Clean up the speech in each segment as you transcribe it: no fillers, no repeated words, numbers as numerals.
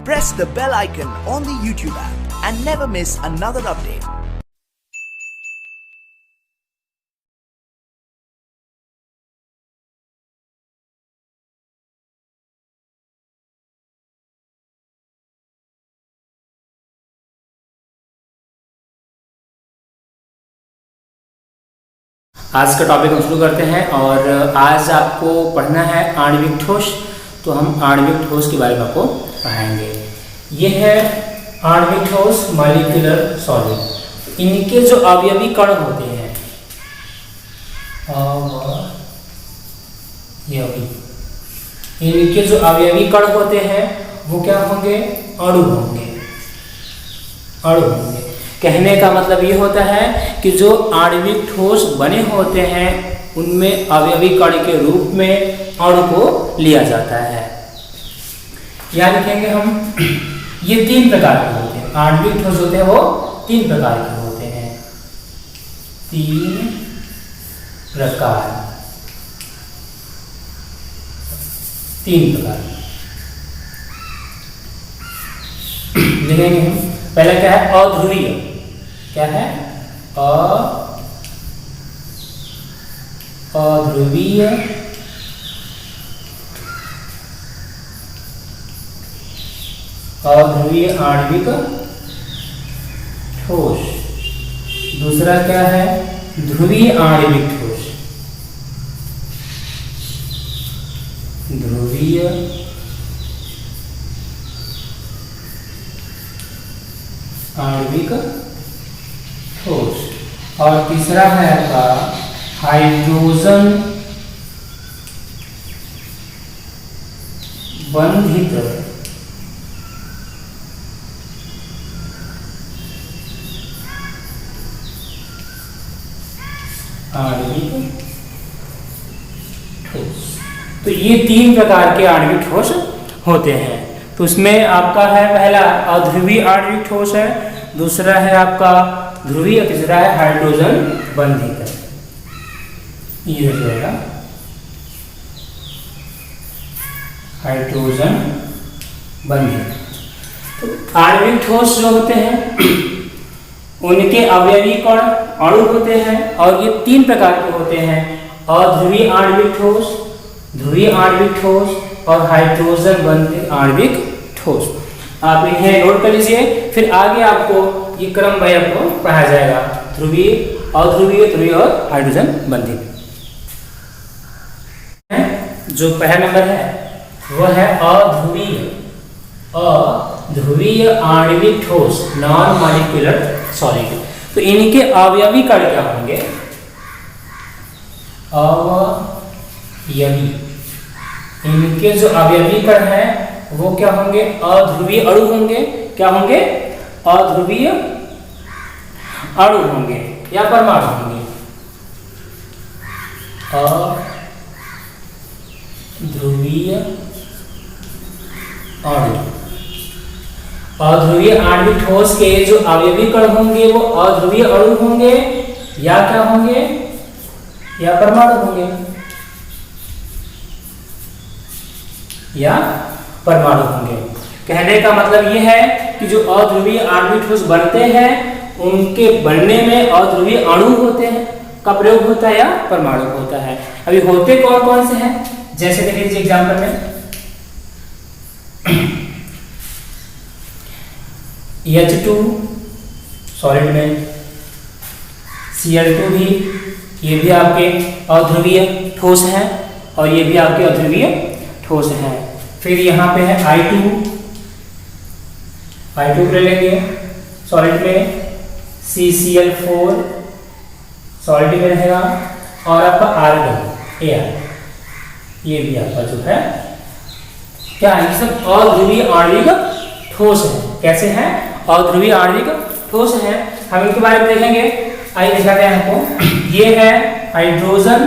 press the bell icon on the YouTube app and never miss another update. आज का topic हम शुरू करते हैं और आज आपको पढ़ना है आणविक ठोस। तो हम आणविक ठोस के बारे में आपको पढ़ाएंगे। ये है आणविक ठोस मॉलिक्यूलर सॉलिड। इनके जो अवयवी कण होते हैं इनके जो अवयवी कण होते हैं वो क्या होंगे? अणु होंगे। अणु होंगे कहने का मतलब ये होता है कि जो आणविक ठोस बने होते हैं उनमें अवयवी कण के रूप में अणु को लिया जाता है। यहाँ लिखेंगे हम, ये तीन प्रकार के होते हैं। आणविक ठोस होते हैं वो तीन प्रकार के होते हैं। तीन प्रकार लिखेंगे हम। पहला क्या है? अध्रुवीय। क्या है? अध्रुवीय आणविक ठोस। दूसरा क्या है? ध्रुवीय आणविक ठोस। ध्रुवीय आणविक ठोस। और तीसरा है आपका हाइड्रोजन बंधित आणविक ठोस। तो ये तीन प्रकार के आणविक ठोस होते हैं। तो उसमें आपका है पहला अध्रुवीय आणविक ठोस है, दूसरा है आपका ध्रुवीय, तीसरा है हाइड्रोजन बंधित। ये हो जाएगा हाइड्रोजन बंधित। तो आणविक ठोस जो होते हैं उनके अवयवी कण अणु होते हैं और ये तीन प्रकार के होते हैं। अध्रुवीय आणविक ठोस, ध्रुवीय आणविक ठोस और हाइड्रोजन बंधित आणविक ठोस। आप इन्हें नोट कर लीजिए, फिर आगे आपको ये क्रम में आपको पढ़ाया जाएगा। ध्रुवीय, अध्रुवीय, ध्रुवीय और हाइड्रोजन बंधित। जो पहला नंबर है वह है अध्रुवीय। अध्रुवीय आणविक ठोस, नॉन मॉलिक्यूलर सॉलिड। तो इनके अवयवी कण क्या होंगे? अवयवी, इनके जो अवयवी कण हैं वो क्या होंगे? अध्रुवीय अणु होंगे। क्या होंगे? अध्रुवीय अणु होंगे या परमाणु होंगे। अध्रुवीय अणु। अध्रुवीय आणविक ठोस के जो अवयवी कण होंगे वो अध्रुवीय अणु होंगे या क्या होंगे? या परमाणु होंगे। या परमाणु होंगे। कहने का मतलब यह है कि जो अध्रुवीय आणविक ठोस बनते हैं उनके बनने में अध्रुवीय अणु होते हैं का प्रयोग होता है या परमाणु होता है। अभी होते कौन कौन से हैं? जैसे देख लीजिए एग्जाम्पल में H2 सॉलिड में, Cl2 भी, ये भी आपके अध्रुवीय ठोस है और ये भी आपके अध्रुवीय ठोस है। फिर यहाँ पे है I2 ले लेंगे सॉलिड में, CCl4 सॉलिड में रहेगा और आपका आर्गन Ar, ये भी आपका जो है क्या है? ये सब अध्रुवीय आणविक ठोस है। कैसे हैं? अध्रुवीय आणविक ठोस है। हम इनके बारे में देखेंगे। आइए दिखाते हैं आपको। ये है हाइड्रोजन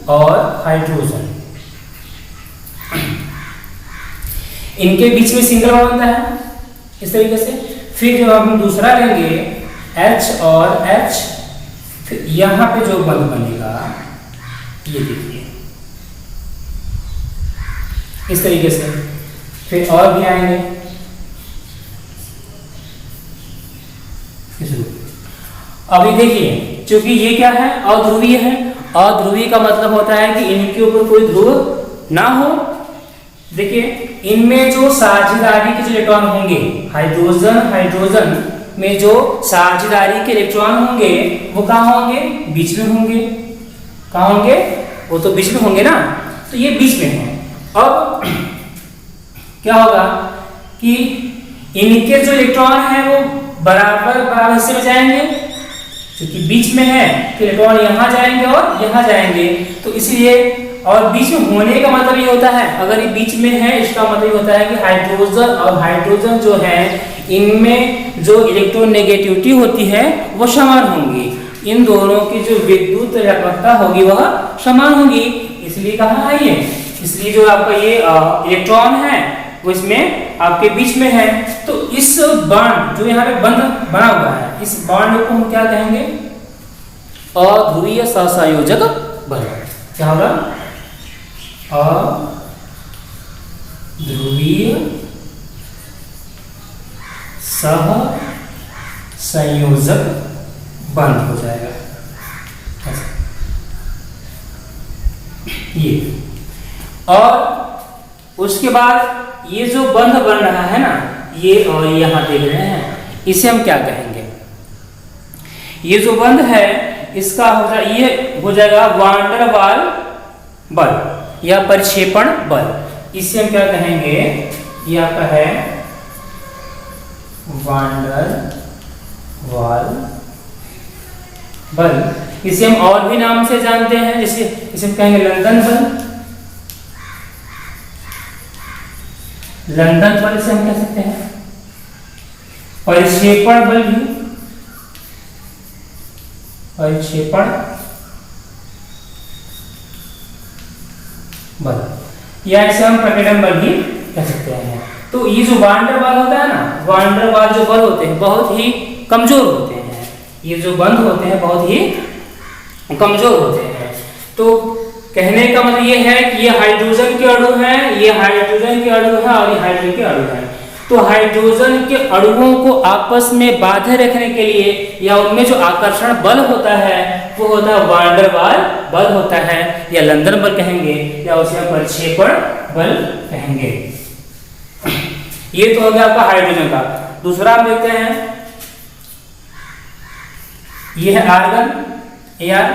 और हाइड्रोजन, इनके बीच में सिंगल बॉन्ड बनता है इस तरीके से। फिर जब हम दूसरा लेंगे H और H, फिर यहाँ पे जो बंध बनेगा ये देखिए इस तरीके से। फिर और भी आएंगे अभी देखिए, चूंकि ये क्या है, अध्रुवीय है। अध्रुवीय का मतलब होता है कि इनके ऊपर कोई ध्रुव ना हो। देखिए, इनमें जो साझेदारी के जो इलेक्ट्रॉन होंगे, हाइड्रोजन में जो साझेदारी के इलेक्ट्रॉन होंगे वो कहाँ होंगे, बीच में होंगे। कहाँ होंगे, वो तो बीच में होंगे ना, तो ये बीच में है। अब क्या होगा कि इनके जो इलेक्ट्रॉन है वो बराबर हिस्से में जाएंगे, क्योंकि बीच में है तो इलेक्ट्रॉन यहाँ जाएंगे और यहाँ जाएंगे, तो इसलिए, और बीच में होने का मतलब ये होता है, अगर ये बीच में है इसका मतलब ये होता है कि हाइड्रोजन और हाइड्रोजन जो है इनमें जो इलेक्ट्रोनेगेटिविटी होती है वो समान होंगी। इन दोनों की जो विद्युत ऋणात्मकता होगी वह समान होगी, इसलिए कहा है ये, इसलिए जो आपका ये इलेक्ट्रॉन है वो इसमें आपके बीच में है। तो इस बॉन्ड जो यहाँ पे बंध बना हुआ है, इस बॉन्ड को हम क्या कहेंगे, अध्रुवीय सहसंयोजक बल। क्या होगा, अध्रुवीय सहसंयोजक बंध हो जाएगा ये। और उसके बाद ये जो बंध बन रहा है ना, ये और यहाँ देख रहे हैं, इसे हम क्या कहेंगे, ये जो बंध है इसका ये हो जाएगा वांडर वाल बल या परिक्षेपण बल। इसे हम क्या कहेंगे, ये आपका है वांडर वाल बल। इसे हम और भी नाम से जानते हैं, जैसे इसे हम कहेंगे लंदन बल। लंदन बल से हम कह सकते हैं, परिक्षेपण बल भी, परिक्षेपण बल, या इसे हम प्रकीर्णन बल भी कह सकते हैं। तो ये जो वांडर वाल होता है ना, वांडर वाल जो बल होते हैं बहुत ही कमजोर होते हैं, ये जो बंध होते हैं बहुत ही कमजोर होते हैं। तो कहने का मतलब ये है कि ये हाइड्रोजन के अणु हैं, ये हाइड्रोजन के अणु हैं और ये हाइड्रोजन के अणु हैं। तो हाइड्रोजन के अणुओं को आपस में बांधे रखने के लिए या उनमें जो आकर्षण बल होता है वो होता है वांडर वाल बल होता है, या लंदन बल कहेंगे, या उसे हम परिक्षेपण बल कहेंगे। ये तो हो गया आपका हाइड्रोजन का। दूसरा हम देखते हैं, ये है आर्गन, Ar।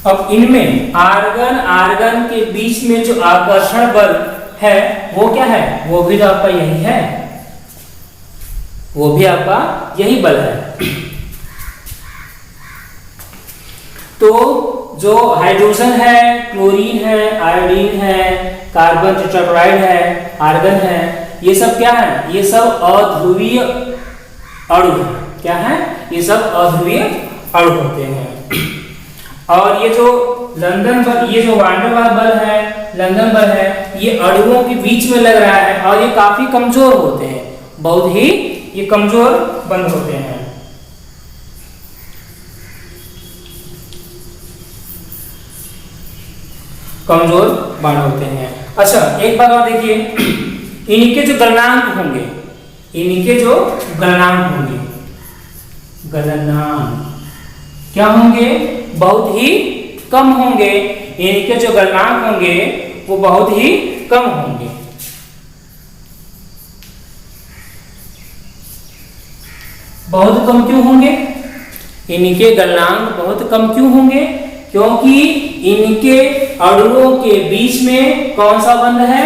अब इनमें आर्गन के बीच में जो आकर्षण बल है वो क्या है, वो भी तो आपका यही है, वो भी आपका यही बल है। तो जो हाइड्रोजन है, क्लोरीन है, आयोडीन है, कार्बन टेट्राक्लोराइड है, आर्गन है, ये सब क्या है, ये सब अध्रुवीय अणु है। क्या है, ये सब अध्रुवीय अणु होते हैं। और ये जो लंदन बल, ये जो वांडर वाल बल है, लंदन बल है, ये अणुओं के बीच में लग रहा है और ये काफी कमजोर होते हैं, बहुत ही ये कमजोर बंध होते हैं। कमजोर बाण होते हैं। अच्छा, एक बात और देखिए, इनके जो गलनांक होंगे, इनके जो गलनांक होंगे, गलनांक क्या होंगे, बहुत ही कम होंगे। इनके जो गलनांक होंगे वो बहुत ही कम होंगे। बहुत कम क्यों होंगे, इनके गलनांक बहुत कम क्यों होंगे, क्योंकि इनके अणुओं के बीच में कौन सा बंध है,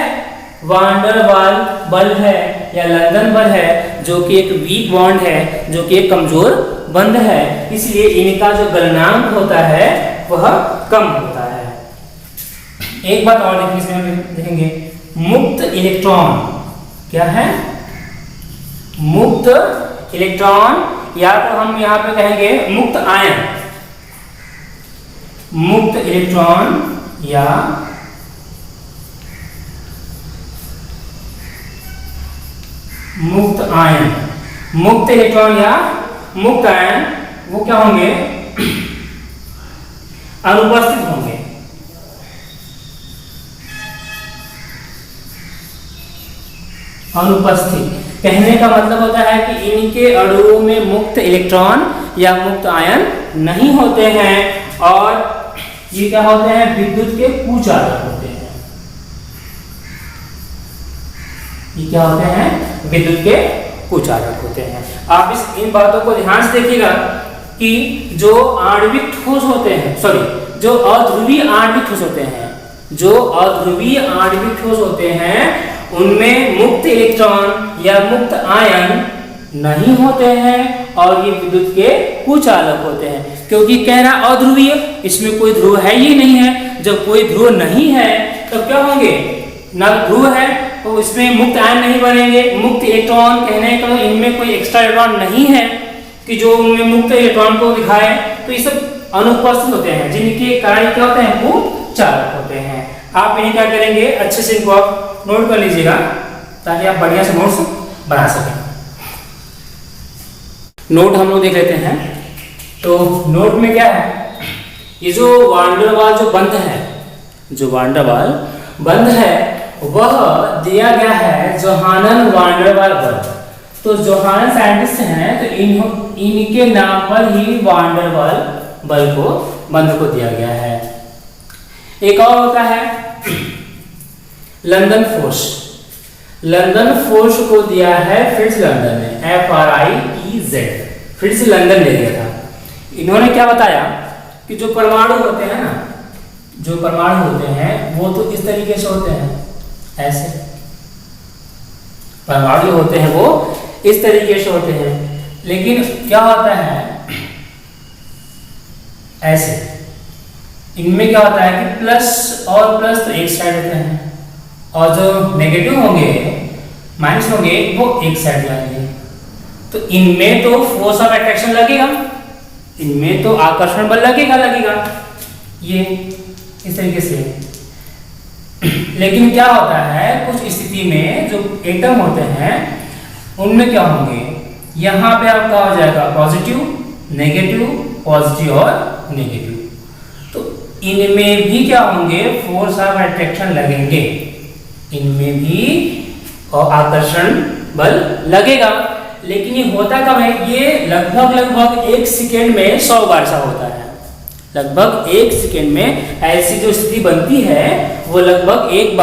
वांडर वाल बल है या लंदन बल है, जो कि एक वीक बॉन्ड है, जो कि एक कमजोर बंध है, इसलिए इनका जो गलनांक होता है वह कम होता है। एक बात और देखेंगे, मुक्त इलेक्ट्रॉन क्या है, मुक्त इलेक्ट्रॉन, या तो हम यहां पे कहेंगे मुक्त आयन, मुक्त इलेक्ट्रॉन या मुक्त आयन, मुक्त इलेक्ट्रॉन या मुक्त आयन वो क्या होंगे, अनुपस्थित होंगे, अनुपस्थित। कहने का मतलब होता है कि इनके अणुओं में मुक्त इलेक्ट्रॉन या मुक्त आयन नहीं होते हैं और ये क्या होते हैं, विद्युत के कुचालक होते हैं। ये क्या होते हैं, विद्युत के कुचालक होते हैं। आप इन बातों को ध्यान से देखिएगा कि जो आणविक ठोस होते हैं, जो अध्रुवीय आणविक ठोस होते हैं, जो अध्रुवीय आणविक ठोस होते हैं उनमें मुक्त इलेक्ट्रॉन या मुक्त आयन नहीं होते हैं और ये विद्युत के कुचालक होते हैं। क्योंकि कह रहा अध्रुवीय, इसमें कोई ध्रुव है ही नहीं है। जब कोई ध्रुव नहीं है तो क्या होंगे, ना ध्रुव है तो इसमें मुक्त आयन नहीं बनेंगे। मुक्त इलेक्ट्रॉन कहने का इनमें कोई एक्स्ट्रा इलेक्ट्रॉन नहीं है कि जो उनमें मुक्त इलेक्ट्रॉन को दिखाए, तो ये सब अनुपस्थित होते हैं, जिनके कारण क्या होते हैं, वो चालक होते हैं। आप इन्हें क्या करेंगे, अच्छे से इनको आप नोट कर लीजिएगा ताकि आप बढ़िया से नोट्स बना सकें। नोट हम लोग देख लेते हैं। तो नोट में क्या है, ये जो वान डेर वाल जो बंध है, जो वान डेर वाल बंध है वह दिया गया है जोहानन वान डेर वाल बंध। तो जोहानन साइंटिस्ट हैं तो इनके नाम पर ही वान डेर वाल बल को बंध को दिया गया है। एक और होता है लंदन फोर्स। लंदन फोर्स को दिया है फ्रिट्ज लंदन ने, FRITZ, फ्रिट्ज लंदन ने दिया था। इन्होंने क्या बताया कि जो परमाणु होते हैं ना, जो परमाणु होते हैं वो तो इस तरीके से होते हैं, ऐसे परमाणु होते हैं वो इस तरीके से होते हैं, लेकिन क्या होता है ऐसे, इनमें क्या होता है कि प्लस और प्लस तो एक साइड होते हैं और जो नेगेटिव होंगे, माइनस होंगे, वो एक साइड जाएंगे। तो इनमें तो फोर्स ऑफ अट्रैक्शन लगेगा, इनमें तो आकर्षण बल लगेगा ये इस तरीके से। लेकिन क्या होता है, कुछ स्थिति में जो एटम होते हैं उनमें क्या होंगे, यहाँ पे आपका हो जाएगा पॉजिटिव नेगेटिव, पॉजिटिव और नेगेटिव। तो इनमें भी क्या होंगे, फोर्स ऑफ अट्रैक्शन लगेंगे, इनमें भी और आकर्षण बल लगेगा। लेकिन ये होता कब है, ये लगभग 1 सेकेंड में 100 बार ऐसा होता है। लगभग 1 सेकेंड में ऐसी जो स्थिति बनती है वो लगभग एक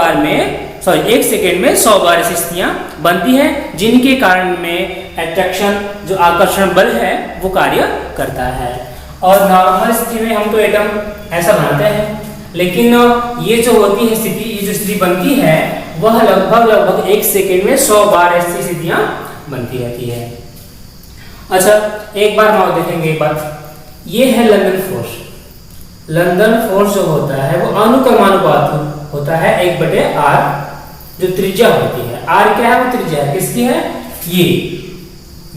सेकेंड में 100 बार ऐसी स्थितियां बनती हैं, जिनके कारण में अट्रैक्शन जो आकर्षण बल है वो कार्य करता है। और नॉर्मल स्थिति में हम तो एटम ऐसा बनाते हैं, लेकिन ये जो होती है स्थिति, ये जो स्थिति बनती है वह लगभग 1 सेकेंड में 100 बार ऐसी स्थितियां बनती रहती है। अच्छा, एक बार हम देखेंगे एक बात, ये है लंदन फोर्स। लंदन फोर्स जो होता है वो अनुक्रमानुपात होता है 1/r, जो त्रिज्या होती है। r क्या है, वो त्रिज्या है, किसकी है,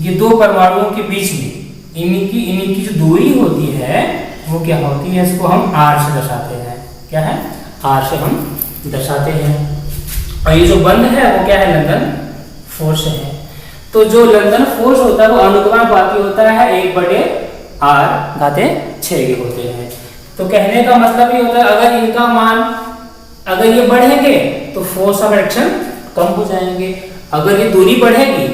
ये दो परमाणुओं के बीच में इनकी जो दूरी होती है वो क्या होती है, इसको हम r से दर्शाते हैं। क्या है, r से हम दर्शाते हैं। और ये जो बंध है वो क्या है, लंदन फोर्स है। तो जो लंदन फोर्स होता है वो अनुक्रमानुपाती होता है 1/r/6 के होते हैं। तो कहने का मतलब ये होता है, अगर इनका मान अगर ये बढ़ेंगे तो फोर्स ऑफ अट्रैक्शन कम हो जाएंगे। अगर ये दूरी बढ़ेगी,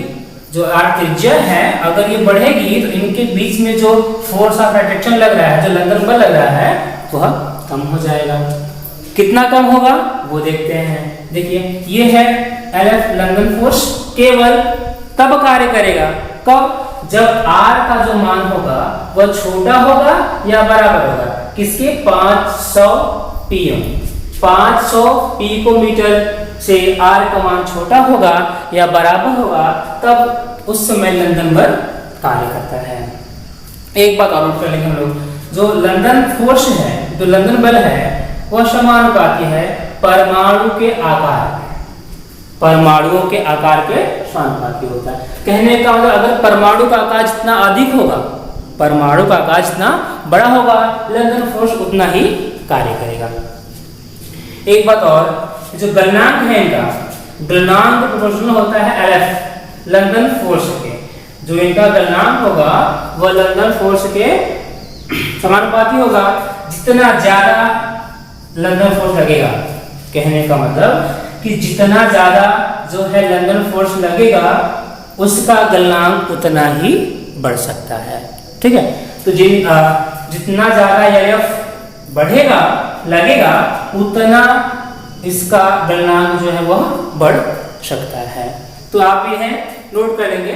जो r त्रिज्या है, अगर ये बढ़ेगी तो इनके बीच में जो फोर्स ऑफ अट्रैक्शन लग रहा है, जो लंदन बल लग रहा है, वह कम हो जाएगा। कितना कम होगा वो देखते हैं। देखिए, ये है LF लंदन फोर्स, केवल तब कार्य करेगा कब, जब r का जो मान होगा वह छोटा होगा या बराबर होगा किसके, 500 pm, 500 पिकोमीटर से r का मान छोटा होगा या बराबर होगा, तब उस समय लंदन बल कार्य करता है। एक बात और कर लेंगे हम लोग, जो लंदन फोर्स है, जो लंदन बल है, वह समानुपाती है परमाणु के आकार, परमाणुओं के आकार के समानुपाती होता है। कहने का मतलब, अगर परमाणु का आकार जितना अधिक होगा, परमाणु का आकार जितना बड़ा होगा, लंदन फोर्स उतना ही कार्य करेगा। एक बात और, जो गलनांक है इनका, गलनांक प्रोपोर्शनल होता है LF लंदन फोर्स के। जो इनका गलनांक होगा वह लंदन फोर्स के समानुपाती होगा। जितना ज्यादा लंदन फोर्स लगेगा, कहने का मतलब कि जितना ज़्यादा जो है लंदन फोर्स लगेगा उसका गलनांक उतना ही बढ़ सकता है। ठीक है, तो जितना ज़्यादा एफ बढ़ेगा लगेगा उतना इसका गलनांक जो है वह बढ़ सकता है। तो आप ये है नोट करेंगे।